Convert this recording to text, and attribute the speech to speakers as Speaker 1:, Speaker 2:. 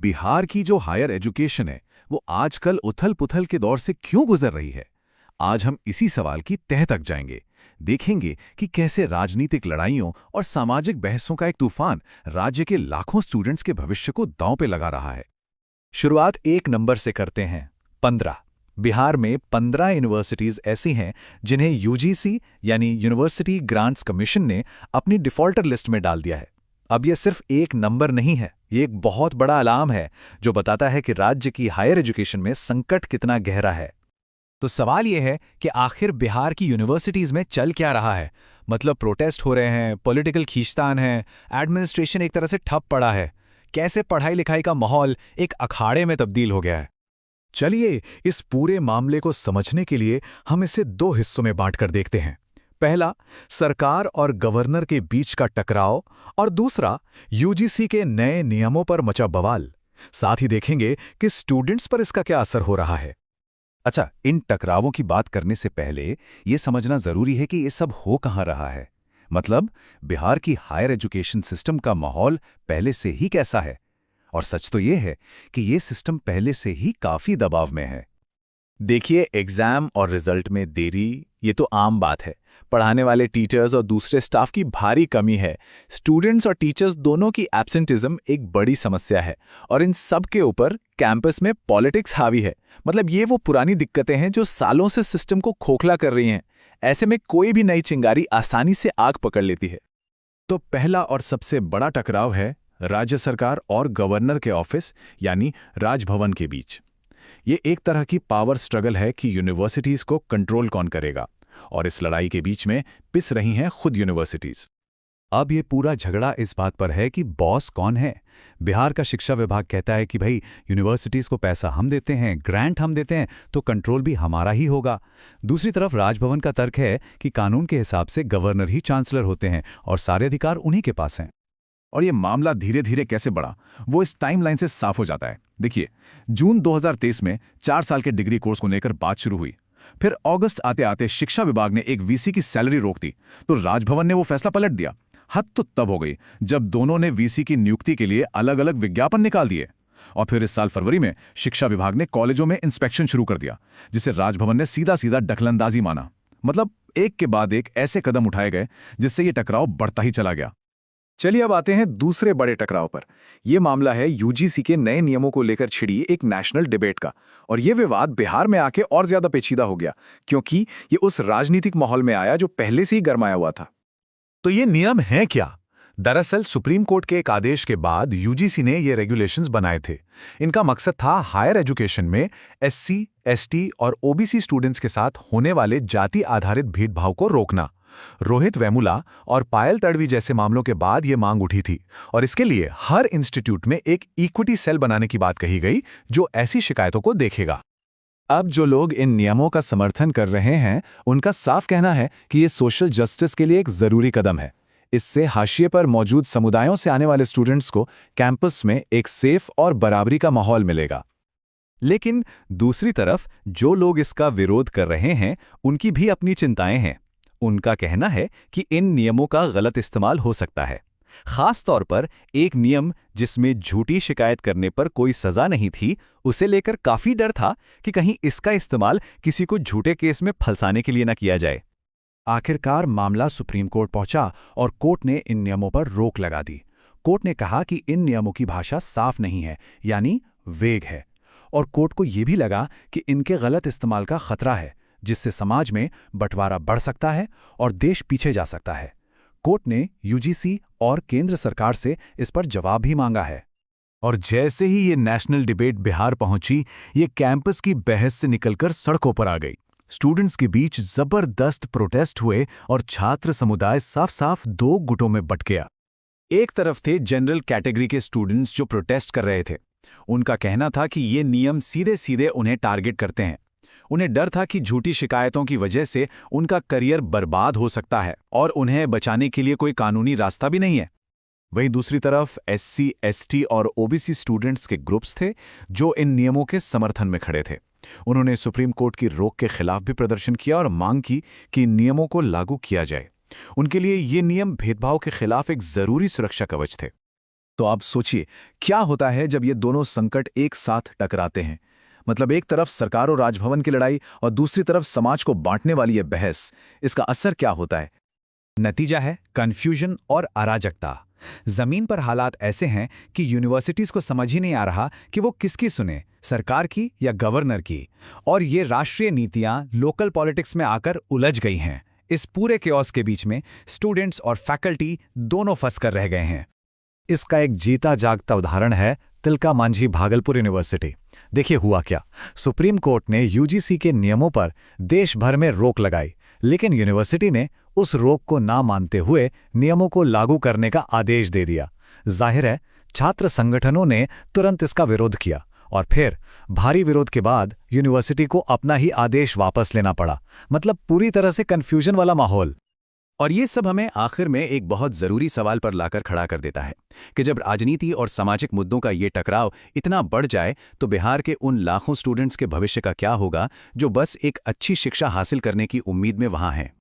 Speaker 1: बिहार की जो higher education है वो आजकल उथल-पुथल के दौर से क्यों गुजर रही है? आज हम इसी सवाल की तह तक जाएंगे। देखेंगे कि कैसे राजनीतिक लड़ाइयों और सामाजिक बहसों का एक तूफान राज्य के लाखों स्टूडेंट्स के भविष्य को दांव पे लगा रहा है।
Speaker 2: शुरुआत एक नंबर से करते हैं। 15। बिहार में 15 यूनिवर्सिटीज ऐसी हैं जिन्हें यूजीसी यानी यूनिवर्सिटी ग्रांट्स कमीशन ने अपनी डिफॉल्टर लिस्ट में डाल दिया है। अब यह सिर्फ एक नंबर नहीं है, ये एक बहुत बड़ा अलार्म है जो बताता है कि राज्य की हायर एजुकेशन में संकट कितना गहरा है।
Speaker 3: तो सवाल यह है कि आखिर बिहार की यूनिवर्सिटीज में चल क्या रहा है? मतलब प्रोटेस्ट हो रहे हैं, पॉलिटिकल खींचतान है, एडमिनिस्ट्रेशन एक तरह से ठप पड़ा है। कैसे पढ़ाई लिखाई का माहौल एक अखाड़े में तब्दील हो गया है?
Speaker 2: चलिए इस पूरे मामले को समझने के लिए हम इसे दो हिस्सों में बांटकर देखते हैं। पहला, सरकार और गवर्नर के बीच का टकराव, और दूसरा, यूजीसी के नए नियमों पर मचा बवाल। साथ ही देखेंगे कि स्टूडेंट्स पर इसका क्या असर हो रहा है।
Speaker 1: अच्छा, इन टकरावों की बात करने से पहले ये समझना जरूरी है कि ये सब हो कहाँ रहा है। मतलब बिहार की हायर एजुकेशन सिस्टम का माहौल पहले से ही कैसा है। और सच तो ये है कि ये सिस्टम पहले से ही काफी दबाव में है।
Speaker 2: देखिए, एग्जाम और रिजल्ट में देरी ये तो आम बात है। पढ़ाने वाले टीचर्स और दूसरे स्टाफ की भारी कमी है। स्टूडेंट्स और टीचर्स दोनों की एब्सेंटिज्म एक बड़ी समस्या है, और इन सब के ऊपर कैंपस में पॉलिटिक्स हावी है। मतलब ये वो पुरानी दिक्कतें हैं जो सालों से सिस्टम को खोखला कर रही हैं। ऐसे में कोई भी नई चिंगारी आसानी से आग पकड़ लेती है।
Speaker 1: तो पहला और सबसे बड़ा टकराव है राज्य सरकार और गवर्नर के ऑफिस यानी राजभवन के बीच। ये एक तरह की पावर स्ट्रगल है कि यूनिवर्सिटीज को कंट्रोल कौन करेगा, और इस लड़ाई के बीच में पिस रही हैं खुद यूनिवर्सिटीज। अब ये पूरा झगड़ा इस बात पर है कि बॉस कौन है। बिहार का शिक्षा विभाग कहता है कि भाई यूनिवर्सिटीज को पैसा हम देते हैं, ग्रांट हम देते हैं, तो कंट्रोल भी हमारा ही होगा। दूसरी तरफ राजभवन का तर्क है कि कानून के हिसाब से गवर्नर ही चांसलर होते हैं और सारे अधिकार उन्हीं के पास हैं। और ये मामला धीरे धीरे कैसे बढ़ा वो इस टाइमलाइन से साफ हो जाता है। देखिए, जून 2023 में 4 साल के डिग्री कोर्स को लेकर बात शुरू हुई। फिर अगस्त आते आते शिक्षा विभाग ने एक वीसी की सैलरी रोक दी, तो राजभवन ने वो फैसला पलट दिया। हद तो तब हो गई जब दोनों ने वीसी की नियुक्ति के लिए अलग अलग विज्ञापन निकाल दिए। और फिर इस साल फरवरी में शिक्षा विभाग ने कॉलेजों में इंस्पेक्शन शुरू कर दिया, जिसे राजभवन ने सीधा सीधा दखलंदाजी माना। मतलब एक के बाद एक ऐसे कदम उठाए गए जिससे ये टकराव बढ़ता ही चला गया।
Speaker 2: चलिए अब आते हैं दूसरे बड़े टकराव पर। यह मामला है यूजीसी के नए नियमों को लेकर छिड़ी एक नेशनल डिबेट का। और यह विवाद बिहार में आके और ज्यादा पेचीदा हो गया, क्योंकि ये उस राजनीतिक माहौल में आया जो पहले से ही गरमाया हुआ था।
Speaker 4: तो ये नियम हैं क्या? दरअसल सुप्रीम कोर्ट के एक आदेश के बाद यूजीसी ने ये रेगुलेशंस बनाए थे। इनका मकसद था हायर एजुकेशन में एससी, एसटी और ओबीसी स्टूडेंट्स के साथ होने वाले जाति आधारित भेदभाव को रोकना। रोहित वेमुला और पायल तड़वी जैसे मामलों के बाद ये मांग उठी थी, और इसके लिए हर इंस्टीट्यूट में एक इक्विटी सेल बनाने की बात कही गई जो ऐसी शिकायतों को देखेगा।
Speaker 1: अब जो लोग इन नियमों का समर्थन कर रहे हैं उनका साफ कहना है कि ये सोशल जस्टिस के लिए एक जरूरी कदम है। इससे हाशिए पर मौजूद समुदायों से आने वाले स्टूडेंट्स को कैंपस में एक सेफ और बराबरी का माहौल मिलेगा। लेकिन दूसरी तरफ जो लोग इसका विरोध कर रहे हैं उनकी भी अपनी चिंताएं हैं। उनका कहना है कि इन नियमों का गलत इस्तेमाल हो सकता है। खास तौर पर एक नियम जिसमें झूठी शिकायत करने पर कोई सजा नहीं थी, उसे लेकर काफी डर था कि कहीं इसका इस्तेमाल किसी को झूठे केस में फंसाने के लिए न किया जाए। आखिरकार मामला सुप्रीम कोर्ट पहुंचा और कोर्ट ने इन नियमों पर रोक लगा दी। कोर्ट ने कहा कि इन नियमों की भाषा साफ नहीं है, यानी वेग है, और कोर्ट को यह भी लगा कि इनके गलत इस्तेमाल का खतरा है, जिससे समाज में बंटवारा बढ़ सकता है और देश पीछे जा सकता है। कोर्ट ने यूजीसी और केंद्र सरकार से इस पर जवाब भी मांगा है।
Speaker 4: और जैसे ही ये नेशनल डिबेट बिहार पहुंची, ये कैंपस की बहस से निकलकर सड़कों पर आ गई। स्टूडेंट्स के बीच जबरदस्त प्रोटेस्ट हुए और छात्र समुदाय साफ साफ दो गुटों में बंट गया। एक तरफ थे जनरल कैटेगरी के स्टूडेंट्स जो प्रोटेस्ट कर रहे थे। उनका कहना था कि ये नियम सीधे सीधे उन्हें टारगेट करते हैं। उन्हें डर था कि झूठी शिकायतों की वजह से उनका करियर बर्बाद हो सकता है और उन्हें बचाने के लिए कोई कानूनी रास्ता भी नहीं है।
Speaker 1: वहीं दूसरी तरफ एससी, एसटी और ओबीसी स्टूडेंट्स के ग्रुप्स थे जो इन नियमों के समर्थन में खड़े थे। उन्होंने सुप्रीम कोर्ट की रोक के खिलाफ भी प्रदर्शन किया और मांग की कि इन नियमों को लागू किया जाए। उनके लिए ये नियम भेदभाव के खिलाफ एक जरूरी सुरक्षा कवच थे। तो आप सोचिए क्या होता है जब ये दोनों संकट एक साथ टकराते हैं। मतलब एक तरफ सरकार और राजभवन की लड़ाई और दूसरी तरफ समाज को बांटने वाली ये बहस। इसका असर क्या होता है?
Speaker 3: नतीजा है कंफ्यूजन और अराजकता। जमीन पर हालात ऐसे हैं कि यूनिवर्सिटीज को समझ ही नहीं आ रहा कि वो किसकी सुने, सरकार की या गवर्नर की। और ये राष्ट्रीय नीतियां लोकल पॉलिटिक्स में आकर उलझ गई हैं। इस पूरे केओस के बीच में स्टूडेंट्स और फैकल्टी दोनों फंस कर रह गए हैं।
Speaker 4: इसका एक जीता जागता उदाहरण है तिलका मांझी भागलपुर यूनिवर्सिटी। देखिए हुआ क्या। सुप्रीम कोर्ट ने यूजीसी के नियमों पर देश भर में रोक लगाई, लेकिन यूनिवर्सिटी ने उस रोक को ना मानते हुए नियमों को लागू करने का आदेश दे दिया। जाहिर है छात्र संगठनों ने तुरंत इसका विरोध किया और फिर भारी विरोध के बाद यूनिवर्सिटी को अपना ही आदेश वापस लेना पड़ा। मतलब पूरी तरह से कंफ्यूजन वाला माहौल।
Speaker 1: और ये सब हमें आखिर में एक बहुत ज़रूरी सवाल पर लाकर खड़ा कर देता है कि जब राजनीति और सामाजिक मुद्दों का ये टकराव इतना बढ़ जाए तो बिहार के उन लाखों स्टूडेंट्स के भविष्य का क्या होगा जो बस एक अच्छी शिक्षा हासिल करने की उम्मीद में वहाँ हैं।